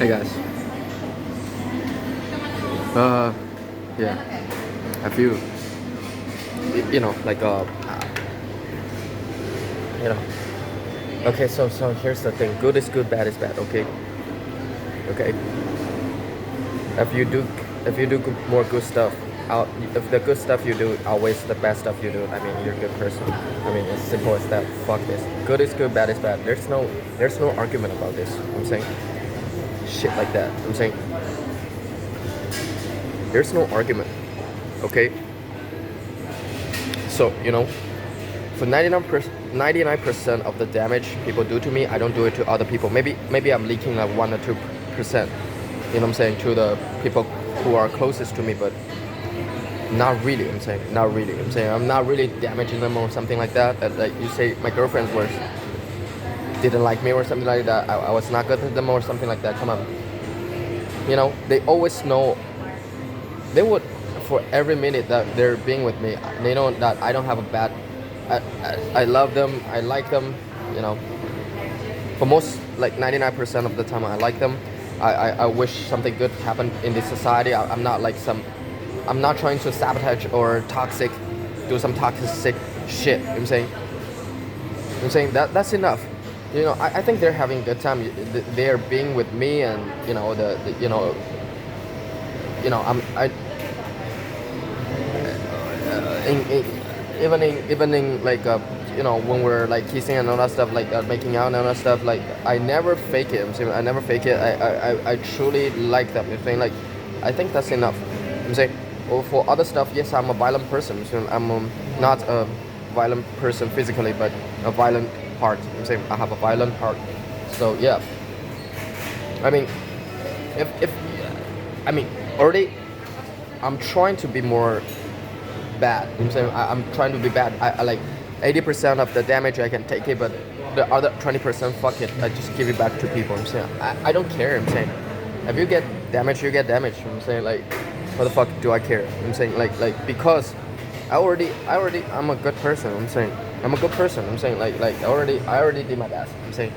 Hey guys. Uh, yeah. Have you, like you know. Okay, so here's the thing. Good is good, bad is bad. Okay, okay. If you do, if you do more good stuff, if the good stuff you do outweighs the bad stuff you do, I mean you're a good person. I mean it's simple as that. Fuck this. Good is good, bad is bad. There's no argument about this. I'm saying shit like that. I'm saying there's no argument. Okay. So for 99% of the damage people do to me, I don't do it to other people. Maybe I'm leaking like 1 or 2%. You know what I'm saying, to the people who are closest to me, but not really. I'm saying not really. I'm saying I'm not really damaging them or something like that. Like you say, my girlfriends didn't like me or something like that. I was not good to them or something like that. Come on. They always know. They would, for every minute that they're being with me, they know that I don't have a bad. I love them. I like them. For most, like 99% of the time, I like them. I wish something good happened in this society. I'm not like I'm not trying to sabotage or do some toxic shit. You know what I'm saying? That's enough. I think they're having a good time. They're being with me, and I even in like when we're like kissing and all that stuff, like making out and all that stuff, like I never fake it. I'm saying I never fake it. I truly like them. I'm saying, like, I think that's enough. I'm saying, well, for other stuff, yes, I'm a violent person. So I'm not a violent person physically, but a violent heart. I'm saying I have a violent heart. So yeah, I mean, if I mean already, I'm trying to be more bad. You know what I'm saying? I'm trying to be bad. I like 80% of the damage I can take it, but the other 20%, fuck it. I just give it back to people. I'm saying I don't care. I'm saying if you get damage, you get damage. I'm saying, like, what the fuck do I care? I'm saying, like because I'm a good person. I'm saying I'm a good person. I'm saying, like I already did my best. I'm saying,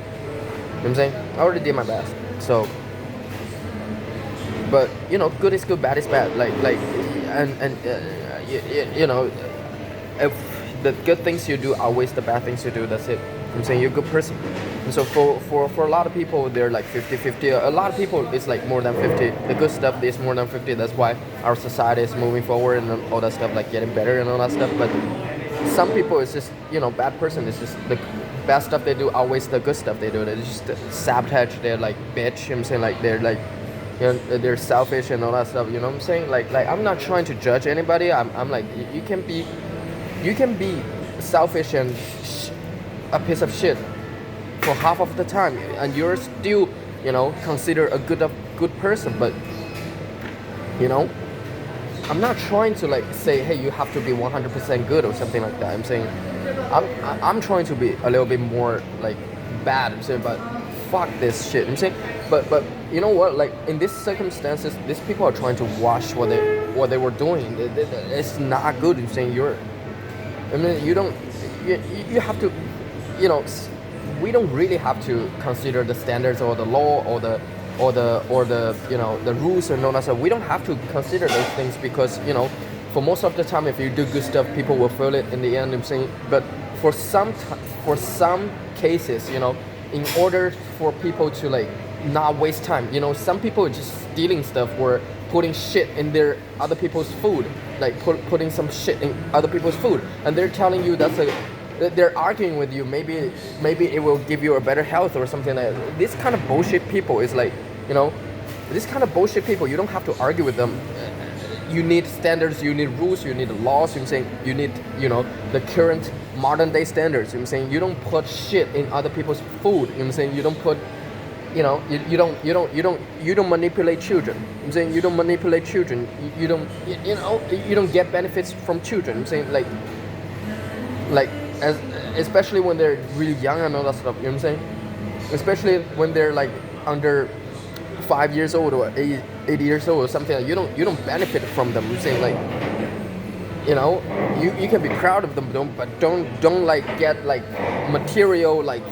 I already did my best. So, but good is good, bad is bad. And if the good things you do outweighs the bad things you do, that's it. I'm saying you're a good person. And so for a lot of people, they're like 50-50. A lot of people, it's like more than 50. The good stuff is more than 50. That's why our society is moving forward and all that stuff, like getting better and all that stuff. But some people, it's just, bad person. It's just the bad stuff they do outweighs the good stuff they do. They just sabotage. They're like bitch. I'm saying, like, they're like, they're selfish and all that stuff. You know what I'm saying? Like I'm not trying to judge anybody. I'm like, you can be selfish and a piece of shit for half of the time, and you're still, considered a good person. But I'm not trying to like say, hey, you have to be 100% good or something like that. I'm saying I'm trying to be a little bit more like bad. I'm saying, but fuck this shit. I'm saying, but you know what? Like, in these circumstances, these people are trying to wash what they were doing. It's not good. I'm saying you have to, we don't really have to consider the standards or the law or the the rules and all that stuff. We don't have to consider those things because for most of the time, if you do good stuff, people will feel it in the end. I'm saying, but for some cases, in order for people to like not waste time, some people are just stealing stuff or putting shit in their other people's food, like putting some shit in other people's food, and they're telling you they're arguing with you. Maybe it will give you a better health or something like that. This kind of bullshit people is like, this kind of bullshit people, you don't have to argue with them. You need standards, you need rules, you need laws. I'm saying you need, the current modern day standards. I'm saying you don't put shit in other people's food. I'm saying you don't put, you don't manipulate children. I'm saying you don't manipulate children. You don't get benefits from children. I'm saying like especially when they're really young and all that stuff. You know what I'm saying? Especially when they're like under 5 years old or 8 years old or something. Like, you don't benefit from them. I'm saying, like, you can be proud of them, but don't like get like material like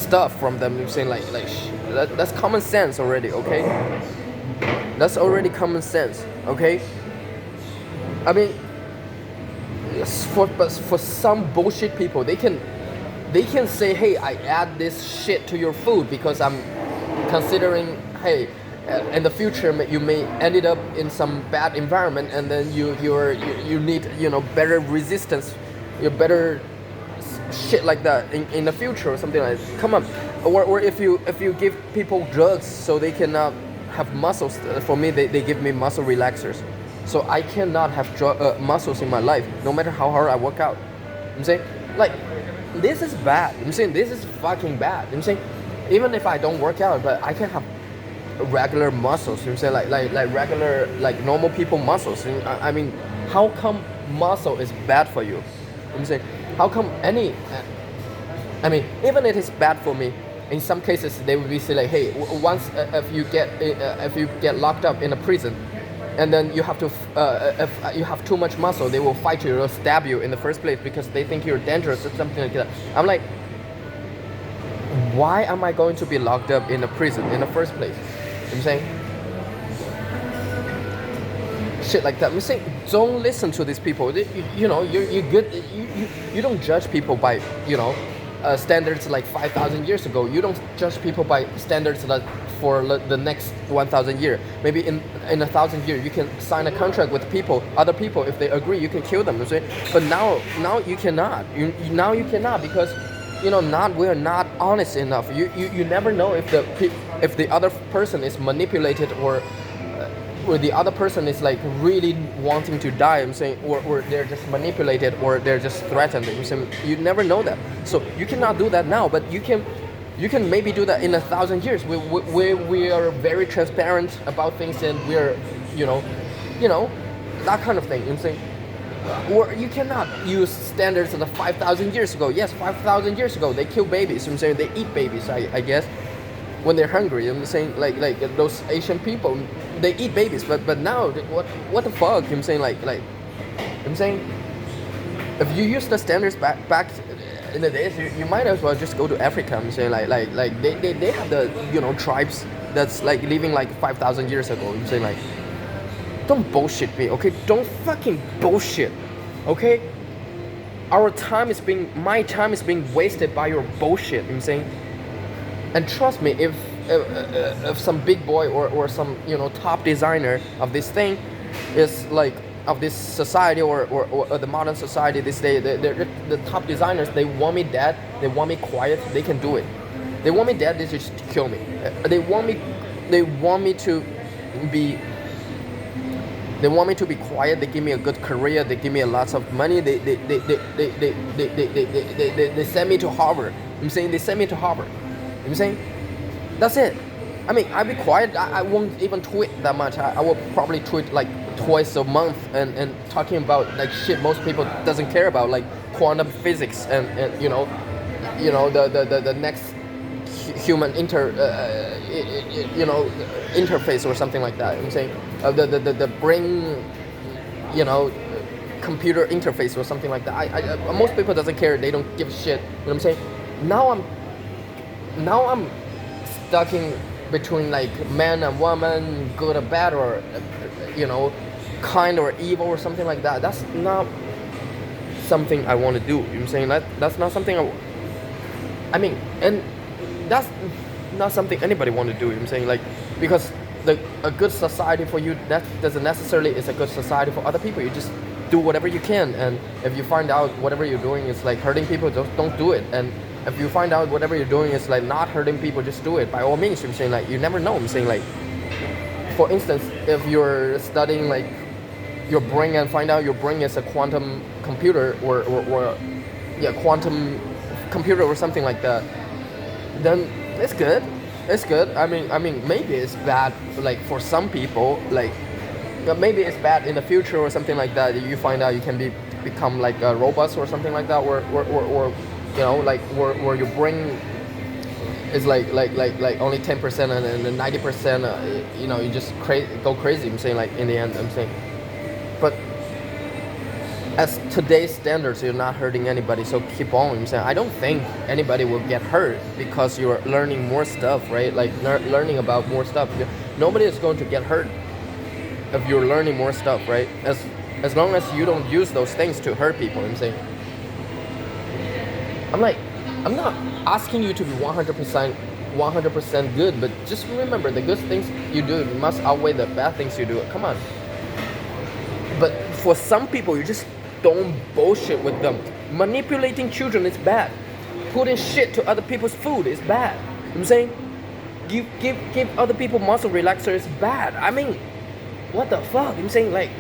stuff from them. I'm saying that's common sense already. Okay, that's already common sense. Okay, I mean, but for some bullshit people, they can say, hey, I add this shit to your food because I'm considering, hey, in the future you may ended up in some bad environment, and then you need, you know, better resistance, you better shit like that in the future or something like that. Come on, or if you give people drugs so they cannot have muscles. For me, they give me muscle relaxers, so I cannot have muscles in my life no matter how hard I work out. I'm saying, like, this is bad. I'm saying this is fucking bad. I'm saying even if I don't work out, but I can have regular muscles. I'm saying like regular, like normal people muscles. I mean, how come muscle is bad for you? I'm saying, how come any? I mean, even if it's bad for me, in some cases they would be say like, hey, once if you get locked up in a prison, and then you have to if you have too much muscle, they will fight you or stab you in the first place because they think you're dangerous or something like that. I'm like, why am I going to be locked up in a prison in the first place? I'm saying shit like that. I'm saying, don't listen to these people. You know, you're good. You don't judge people by, you know, standards like 5,000 years ago. You don't judge people by standards that for the next 1,000 years. Maybe in 1,000 years you can sign a contract with people, other people. If they agree, you can kill them. You see? But now you cannot. Now you cannot because, you know, we're not honest enough. You never know if the other person is manipulated or the other person is like really wanting to die. I'm saying, or they're just manipulated or they're just threatened. I'm saying, you never know that. So you cannot do that now, but you can maybe do that in 1,000 years. We are very transparent about things, and we're, you know, that kind of thing. I'm saying. Or you cannot use standards of the 5,000 years ago. Yes, 5,000 years ago they kill babies. I'm saying they eat babies. I guess when they're hungry. I'm saying like those Asian people, they eat babies. But now what the fuck? I'm saying like I'm saying if you use the standards back in the days, you might as well just go to Africa. I'm saying like they have the, you know, tribes that's like living like 5,000 years ago. I'm saying like, don't bullshit me, okay? Don't fucking bullshit, okay? My time is being wasted by your bullshit. I'm saying, and trust me, if some big boy or some, you know, top designer of this thing is like of this society or the modern society this day, the top designers, they want me dead, they want me quiet, they can do it. They want me dead, they just kill me. They want me to be. They want me to be quiet. They give me a good career. They give me lots of money. They send me to Harvard. I'm saying they send me to Harvard. I'm saying that's it. I mean, I'll be quiet. I won't even tweet that much. I will probably tweet like twice a month and talking about like shit most people doesn't care about, like quantum physics and you know the next human interface or something like that. I'm saying the brain, you know, computer interface or something like that. I most people doesn't care. They don't give a shit. You know what I'm saying? Now I'm stuck in between like man and woman, good or bad, or you know, kind or evil or something like that. That's not something I want to do. You know what I'm saying? That's not something I mean, and that's not something anybody want to do. You know what I'm saying? Like, because a good society for you, that doesn't necessarily is a good society for other people. You just do whatever you can, and if you find out whatever you're doing is like hurting people, don't do it. And if you find out whatever you're doing is like not hurting people, just do it by all means. I'm saying like you never know. I'm saying like, for instance, if you're studying like your brain and find out your brain is a quantum computer or quantum computer or something like that, then it's good. It's good. I mean, maybe it's bad like for some people, like maybe it's bad in the future or something like that. You find out you can become like a robot or something like that, or you know, like where your brain is like only 10% and then 90%, you know, you just go crazy. I'm saying like in the end, I'm saying, but as today's standards, you're not hurting anybody, so keep on. I'm saying I don't think anybody will get hurt because you're learning more stuff, right? Like learning about more stuff. Nobody is going to get hurt if you're learning more stuff, right? As long as you don't use those things to hurt people. I'm saying I'm not asking you to be 100% good, but just remember the good things you do must outweigh the bad things you do. Come on. But for some people, you just don't bullshit with them. Manipulating children is bad. Putting shit to other people's food is bad. You know what I'm saying? Give other people muscle relaxer is bad. I mean, what the fuck? I'm saying, like,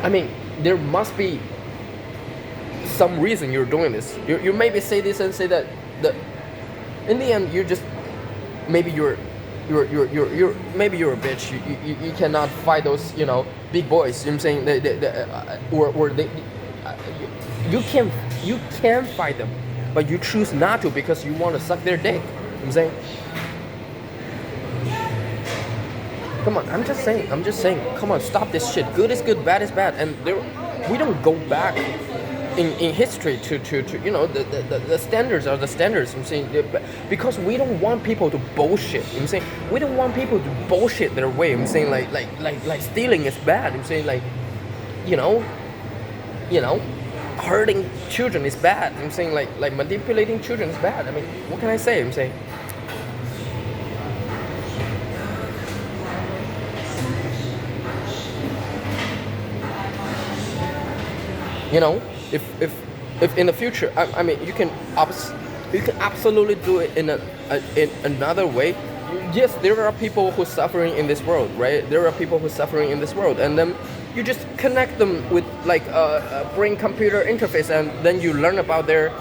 I mean, there must be some reason you're doing this. You maybe say this and say that. In the end, you're just maybe you're maybe you're a bitch. You cannot fight those big boys. You know what I'm saying? You can fight them, but you choose not to because you want to suck their dick. You know what I'm saying? Come on, I'm just saying, come on, stop this shit. Good is good, bad is bad. And we don't go back in history to the standards are the standards. I'm saying, because we don't want people to bullshit. I'm saying we don't want people to bullshit their way. I'm saying like stealing is bad. I'm saying like hurting children is bad. I'm saying like manipulating children is bad. I mean, what can I say? I'm saying. If in the future, I mean, you can absolutely do it in another way. Yes, there are people who are suffering in this world, right? There are people who are suffering in this world, and then you just connect them with like a brain-computer interface, and then you learn about their,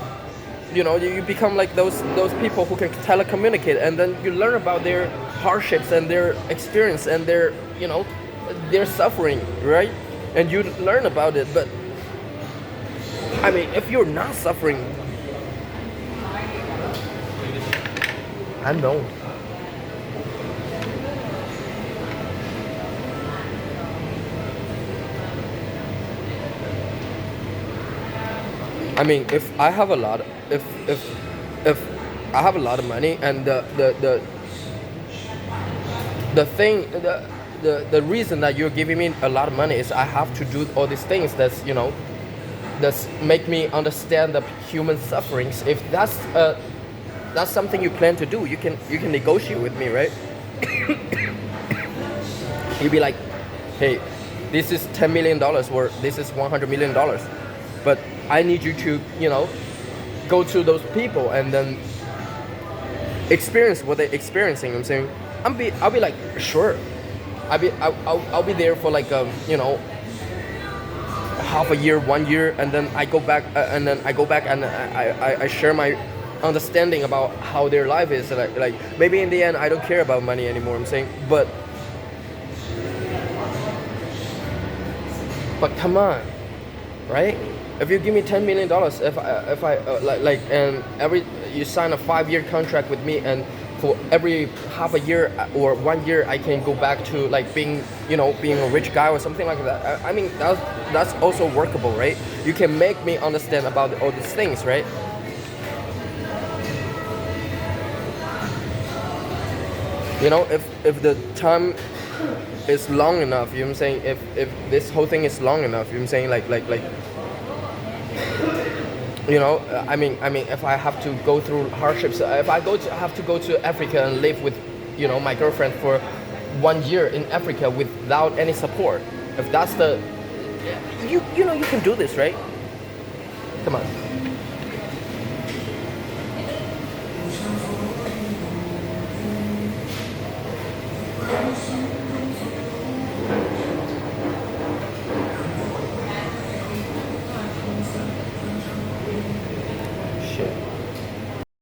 you become like those people who can telecommunicate, and then you learn about their hardships and their experience and their their suffering, right? And you learn about it, but I mean, if you're not suffering, I know. I mean, if I have a lot, if I have a lot of money, and the thing, the reason that you're giving me a lot of money is I have to do all these things that's make me understand the human sufferings. If that's something you plan to do, you can negotiate with me, right? You'd be like, hey, this is $10 million or this is $100 million, but I need you to go to those people and then experience what they're experiencing. I'm saying I'll be like, sure, I'll be there for like half a year, 1 year, and then I go back and I share my understanding about how their life is. Like maybe in the end I don't care about money anymore. I'm saying, but come on, right? If you give me $10 million, if I and you sign a 5-year contract with me, and for every half a year or 1 year, I can go back to like being a rich guy or something like that. I mean, that's also workable, right? You can make me understand about all these things, right? If the time is long enough, you know what I'm saying? If this whole thing is long enough, you know what I'm saying? I mean, if I have to go through hardships, if I have to go to Africa and live with, my girlfriend for 1 year in Africa without any support, if that's you can do this, right? Come on.